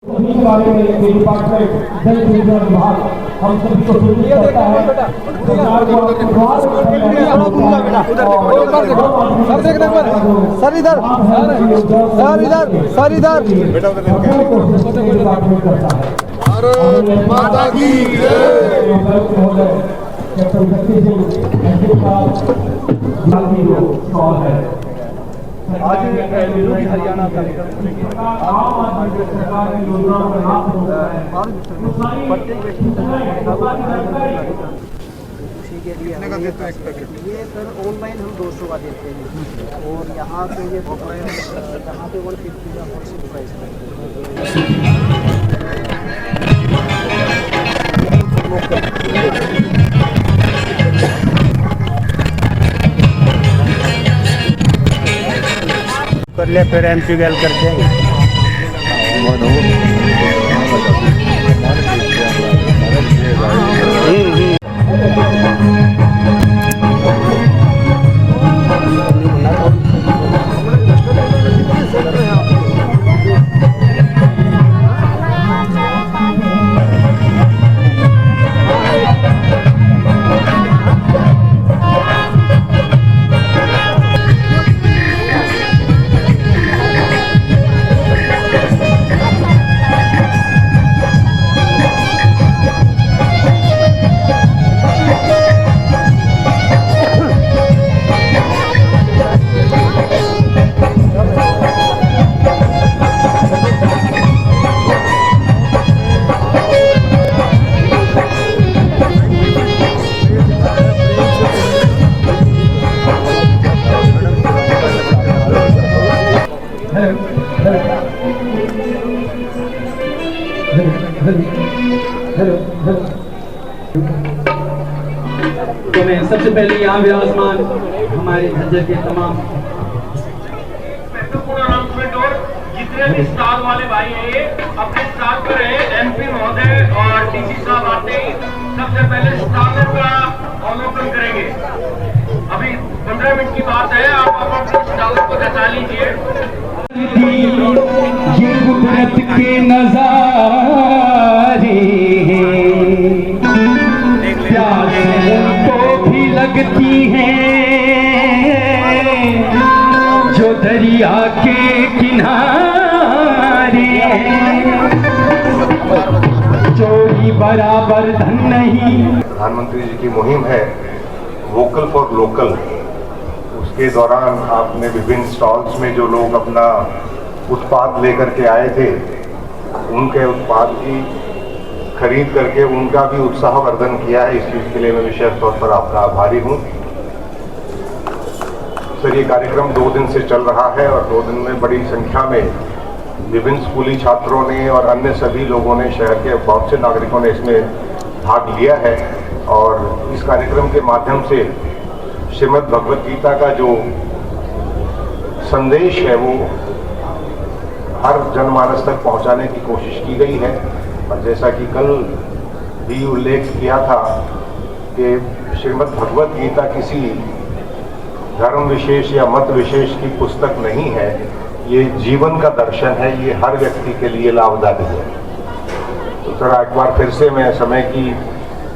सभी के बारे में ये डिपार्टमेंट जल विद्युत विभाग हम सभी को सूचित करता है। सरकार को सर इधर भारत माता की आज निरोगी हरियाणा कार्यक्रम कितने का देते हैं एक पैकेट? ये सर ऑनलाइन हम 200 का देते हैं और यहाँ पे ये यहाँ पे 150 का होलसेल प्राइस है। कर ले फिर एमपीएल करते हैं। तो मैं सबसे पहले यहाँ विराजमान हमारे झज्जर के तमाम जितने भी स्टाल वाले भाई हैं ये अपने स्टाल पर है। एमपी महोदय और डीसी साहब आते ही सबसे पहले स्टालों का अवलोकन करेंगे। अभी 15 मिनट की बात है, आप अपने स्टालों को जचा लीजिए। ये कुदरत के नजारे प्यास उनको भी लगती हैं जो दरिया के किनारे चोरी बराबर धन नहीं। प्रधानमंत्री जी की मुहिम है वोकल फॉर लोकल। उसके दौरान आपने विभिन्न स्टॉल्स में जो लोग अपना उत्पाद लेकर के आए थे उनके उत्पाद की खरीद करके उनका भी उत्साहवर्धन किया है। इस चीज़ के लिए मैं विशेष तौर पर आपका आभारी हूँ। सर, ये कार्यक्रम 2 दिन से चल रहा है और 2 दिन में बड़ी संख्या में विभिन्न स्कूली छात्रों ने और अन्य सभी लोगों ने, शहर के बहुत से नागरिकों ने इसमें भाग लिया है। और इस कार्यक्रम के माध्यम से श्रीमद् भगवत गीता का जो संदेश है वो हर जनमानस तक पहुंचाने की कोशिश की गई है। और जैसा कि कल भी उल्लेख किया था कि श्रीमद् भगवत गीता किसी धर्म विशेष या मत विशेष की पुस्तक नहीं है, ये जीवन का दर्शन है, ये हर व्यक्ति के लिए लाभदायक है। तो सर, एक बार फिर से मैं समय की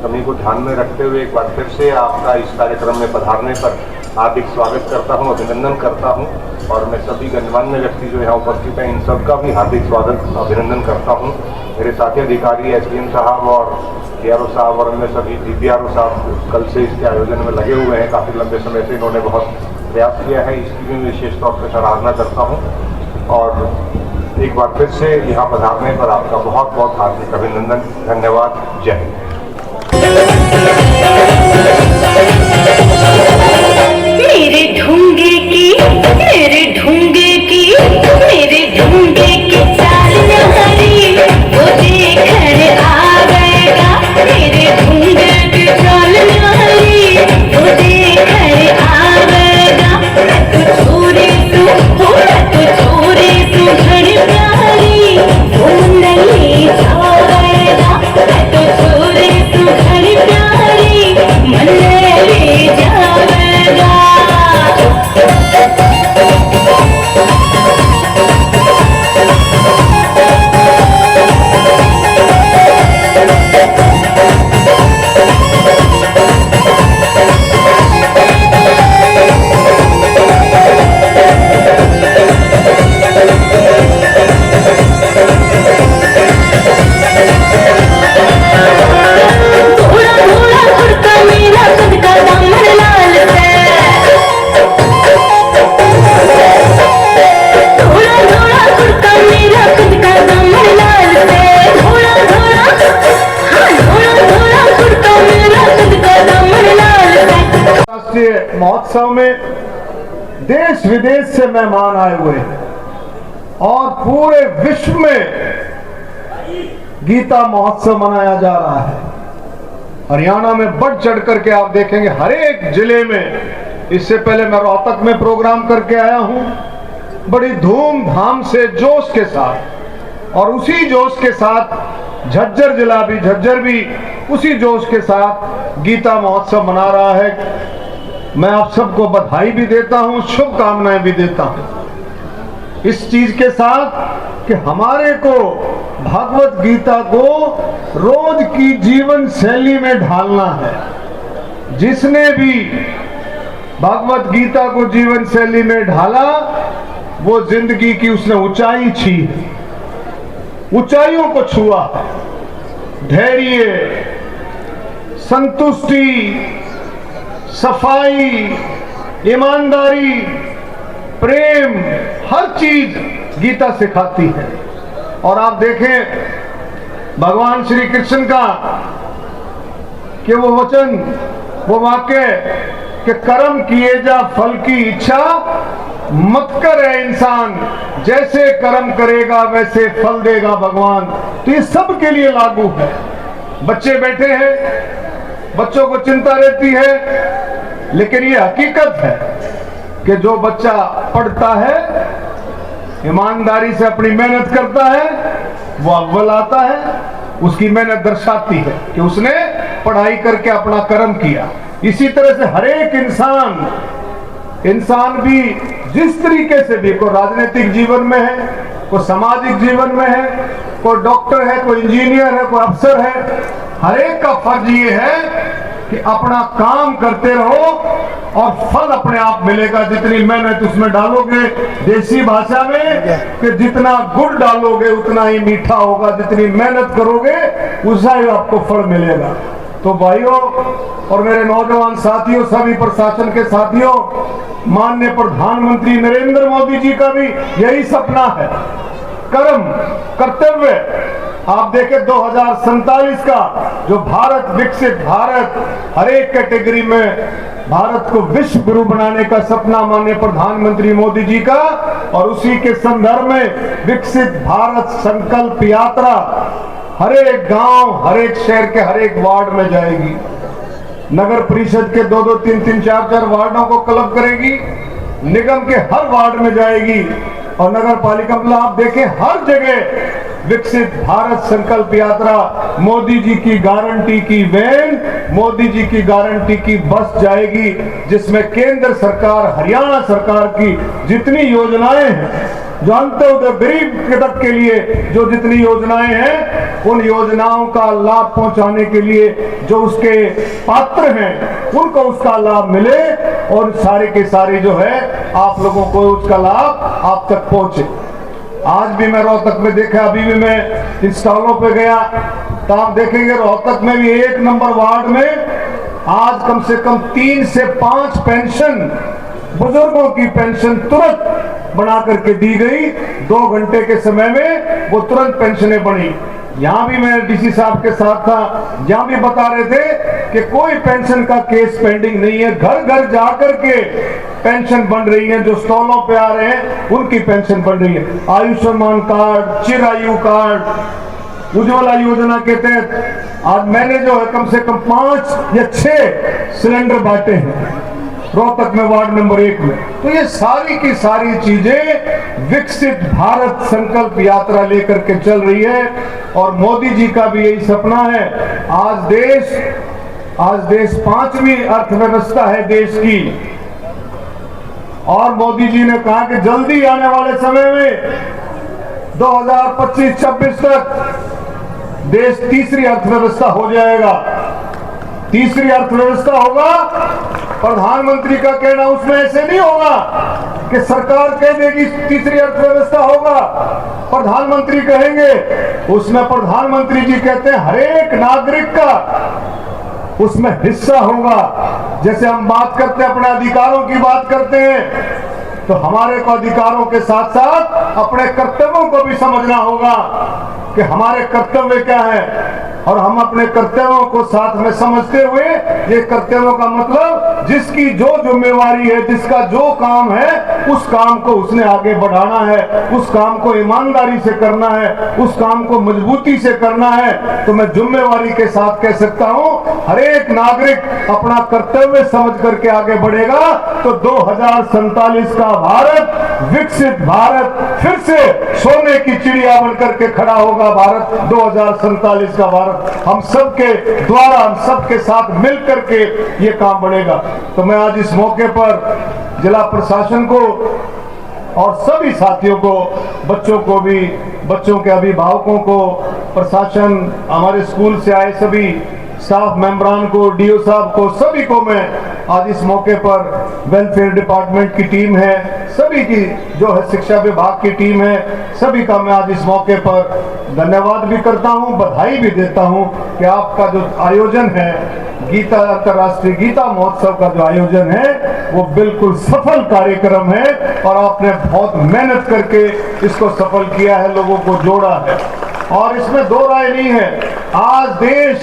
कमी को ध्यान में रखते हुए एक बार फिर से आपका इस कार्यक्रम में पधारने पर हार्दिक स्वागत करता हूं, अभिनंदन करता हूं। और मैं सभी गणमान्य व्यक्ति जो यहाँ उपस्थित हैं इन सबका भी हार्दिक स्वागत अभिनंदन करता हूं। मेरे साथी अधिकारी एसडीएम साहब और डीआरओ साहब और अन्य सभी डीपीआरओ साहब कल से इसके आयोजन में लगे हुए हैं। काफ़ी लंबे समय से इन्होंने बहुत प्रयास किया है, इसकी भी विशेष तौर पर सराहना करता हूँ। और एक बार फिर से यहाँ पधारने पर आपका बहुत बहुत हार्दिक अभिनंदन, धन्यवाद, जय हिंद। मेरे ढूंढे की मेरे ढूंढे की मेरे ढूंढे की चाल नहरी वो देखकर आ गएगा। मेरे ढूंढे की चाल नहरी वो देखकर आ गएगा। तू छोरे तू हो तू छोरे तू घड़ी प्यारी वो नहीं जाएगा। तू छोरे तू घड़ी प्यारी मन ले जाएगा। के महोत्सव में देश विदेश से मेहमान आए हुए हैं और पूरे विश्व में गीता महोत्सव मनाया जा रहा है। हरियाणा में बढ़ चढ़ करके आप देखेंगे हर एक जिले में। इससे पहले मैं रोहतक में प्रोग्राम करके आया हूं, बड़ी धूमधाम से जोश के साथ, और उसी जोश के साथ झज्जर जिला भी, झज्जर भी उसी जोश के साथ गीता महोत्सव मना रहा है। मैं आप सबको बधाई भी देता हूं, शुभकामनाएं भी देता हूं इस चीज के साथ कि हमारे को भगवत गीता को रोज की जीवन शैली में ढालना है। जिसने भी भगवत गीता को जीवन शैली में ढाला वो जिंदगी की उसने ऊंचाई छी, ऊंचाइयों को छुआ। धैर्य, संतुष्टि, सफाई, ईमानदारी, प्रेम, हर चीज गीता सिखाती है। और आप देखें भगवान श्री कृष्ण का कि वो वचन, वो वाक्य कि कर्म किए जा फल की इच्छा मत करे इंसान, जैसे कर्म करेगा वैसे फल देगा भगवान। तो ये सब के लिए लागू है। बच्चे बैठे हैं, बच्चों को चिंता रहती है, लेकिन ये हकीकत है कि जो बच्चा पढ़ता है, ईमानदारी से अपनी मेहनत करता है, वो अव्वल आता है। उसकी मेहनत दर्शाती है कि उसने पढ़ाई करके अपना कर्म किया। इसी तरह से हर एक इंसान भी जिस तरीके से भी, कोई राजनीतिक जीवन में है, कोई सामाजिक जीवन में है, कोई डॉक्टर है, कोई इंजीनियर है, कोई अफसर है, हर एक का फर्ज ये है कि अपना काम करते रहो और फल अपने आप मिलेगा। जितनी मेहनत उसमें डालोगे, देसी भाषा में कि जितना गुड़ डालोगे उतना ही मीठा होगा, जितनी मेहनत करोगे उसा ही आपको फल मिलेगा। तो भाइयों और मेरे नौजवान साथियों, सभी प्रशासन के साथियों, माननीय प्रधानमंत्री नरेंद्र मोदी जी का भी यही सपना है, कर्म कर्तव्य। आप देखें 2047 का जो भारत, विकसित भारत, हर एक कैटेगरी में भारत को विश्व गुरु बनाने का सपना माननीय प्रधानमंत्री मोदी जी का, और उसी के संदर्भ में विकसित भारत संकल्प यात्रा हर एक गांव, हर एक शहर के हर एक वार्ड में जाएगी। नगर परिषद के 2-2, 3-3, 4-4 वार्डों को क्लब करेगी, निगम के हर वार्ड में जाएगी, और नगर पालिका में आप देखें हर जगह विकसित भारत संकल्प यात्रा, मोदी जी की गारंटी की वैन, मोदी जी की गारंटी की बस जाएगी, जिसमें केंद्र सरकार, हरियाणा सरकार की जितनी योजनाएं हैं, जो अंत्योदय गरीब तक के लिए जो जितनी योजनाएं हैं, उन योजनाओं का लाभ पहुंचाने के लिए जो उसके पात्र हैं उनको उसका लाभ मिले, और सारे के सारे जो है आप लोगों को उसका लाभ आप तक पहुंचे। आज भी मैं रोहतक में देखा, अभी भी मैं इन स्टॉलों पे गया, तो आप देखेंगे रोहतक में भी 1 नंबर वार्ड में आज कम से कम 3 से 5 पेंशन, बुजुर्गों की पेंशन तुरंत बना करके दी गई। 2 घंटे के समय में वो तुरंत पेंशनें बनी। यहाँ भी मैं डीसी साहब के साथ था, यहाँ भी बता रहे थे कि कोई पेंशन का केस पेंडिंग नहीं है, घर घर जाकर के पेंशन बन रही है। जो स्टॉलों पे आ रहे हैं उनकी पेंशन बन रही है। आयुष्मान कार्ड, चिरायु कार्ड, उज्ज्वला योजना के तहत आज मैंने जो है कम से कम 5 या 6 सिलेंडर बांटे हैं रोहतक में वार्ड नंबर 1 में। तो ये सारी की सारी चीजें विकसित भारत संकल्प यात्रा लेकर के चल रही है, और मोदी जी का भी यही सपना है। आज देश 5वीं अर्थव्यवस्था है देश की, और मोदी जी ने कहा कि जल्दी आने वाले समय में 2025-26 तक देश तीसरी अर्थव्यवस्था हो जाएगा। तीसरी अर्थव्यवस्था होगा, प्रधानमंत्री का कहना उसमें ऐसे नहीं होगा कि सरकार कह देगी तीसरी अर्थव्यवस्था होगा, प्रधानमंत्री कहेंगे। उसमें प्रधानमंत्री जी कहते हैं हर एक नागरिक का उसमें हिस्सा होगा। जैसे हम बात करते हैं, अपने अधिकारों की बात करते हैं, तो हमारे को अधिकारों के साथ साथ अपने कर्तव्यों को भी समझना होगा कि हमारे कर्तव्य क्या है। और हम अपने कर्तव्यों को साथ में समझते हुए, ये कर्तव्यों का मतलब जिसकी जो जिम्मेवारी है, जिसका जो काम है, उस काम को उसने आगे बढ़ाना है, उस काम को ईमानदारी से करना है, उस काम को मजबूती से करना है। तो मैं जिम्मेवारी के साथ कह सकता हूं, हर एक नागरिक अपना कर्तव्य समझ करके आगे बढ़ेगा तो 2047 का भारत, विकसित भारत, फिर से सोने की चिड़िया बनकर के खड़ा होगा भारत, 2047 का भारत हम सबके द्वारा, हम सबके साथ मिलकर के ये काम बढ़ेगा। तो मैं आज इस मौके पर जिला प्रशासन को और सभी साथियों को, बच्चों को भी, बच्चों के अभिभावकों को, प्रशासन, हमारे स्कूल से आए सभी स्टाफ मेंबरान को, डीओ साहब को, सभी को मैं आज इस मौके पर, वेलफेयर डिपार्टमेंट की टीम है, सभी की जो है शिक्षा विभाग की टीम है, सभी का मैं आज इस मौके पर धन्यवाद भी करता हूं, बधाई भी देता हूं कि आपका जो आयोजन है, गीता अंतर्राष्ट्रीय गीता महोत्सव का जो आयोजन है वो बिल्कुल सफल कार्यक्रम है और आपने बहुत मेहनत करके इसको सफल किया है, लोगों को जोड़ा है और इसमें दो राय नहीं है। आज देश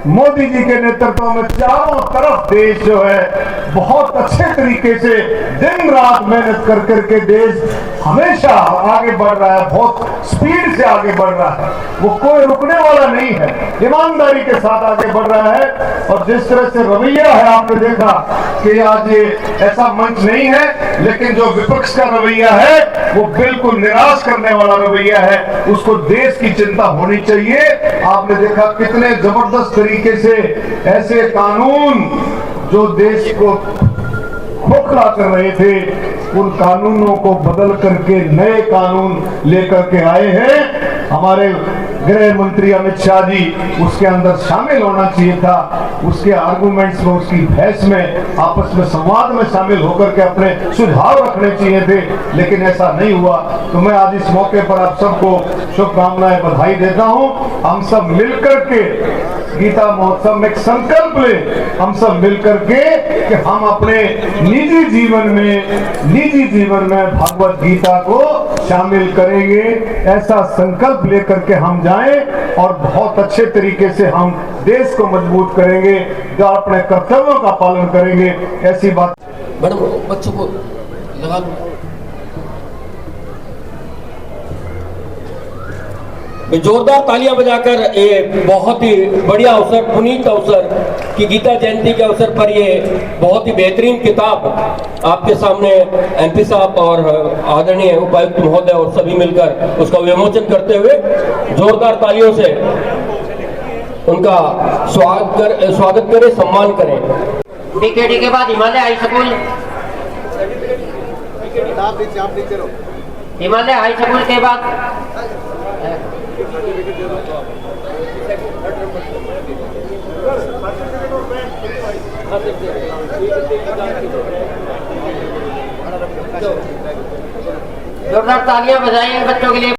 मोदी जी के नेतृत्व में चारों तरफ देश जो है बहुत अच्छे तरीके से दिन रात मेहनत कर करके देश हमेशा आगे बढ़ रहा है, बहुत स्पीड से आगे बढ़ रहा है, वो कोई रुकने वाला नहीं है, ईमानदारी के साथ आगे बढ़ रहा है। और जिस तरह से रवैया है, आपने देखा कि आज ये ऐसा मंच नहीं है, लेकिन जो विपक्ष का रवैया है वो बिल्कुल निराश करने वाला रवैया है, उसको देश की चिंता होनी चाहिए। आपने देखा कितने जबरदस्त तरीके से ऐसे कानून जो देश को खोखला कर रहे थे, उन कानूनों को बदल करके नए कानून लेकर के आए हैं। हमारे गृह मंत्री अमित शाह जी उसके अंदर शामिल होना चाहिए था, उसके आर्गुमेंट्स में, उसकी बहस में, आपस में संवाद में शामिल होकर के अपने सुझाव रखने चाहिए थे, लेकिन ऐसा नहीं हुआ। तो मैं आज इस मौके पर आप सबको शुभकामनाएं, बधाई देता हूं। हम सब मिलकर के गीता महोत्सव में एक संकल्प ले, हम सब मिलकर के कि हम अपने निजी जीवन में भगवत गीता को शामिल करेंगे, ऐसा संकल्प लेकर के हम जाएं और बहुत अच्छे तरीके से हम देश को मजबूत करेंगे, जो अपने कर्तव्यों का पालन करेंगे, ऐसी बात। मैडम बच्चों को लगा दो। जोरदार तालियां बजाकर ये बहुत ही बढ़िया अवसर, पुनीत अवसर कि गीता जयंती के अवसर पर ये बहुत ही बेहतरीन किताब आपके सामने एमपी साहब और आदरणीय उपायुक्त महोदय और सभी मिलकर उसका विमोचन करते हुए जोरदार तालियों से उनका स्वागत करें, सम्मान करें। बीकेडी के बाद Himalaya high school, Himalaya high school के बाद जोरदार तालियां बजाइए बच्चों के लिए।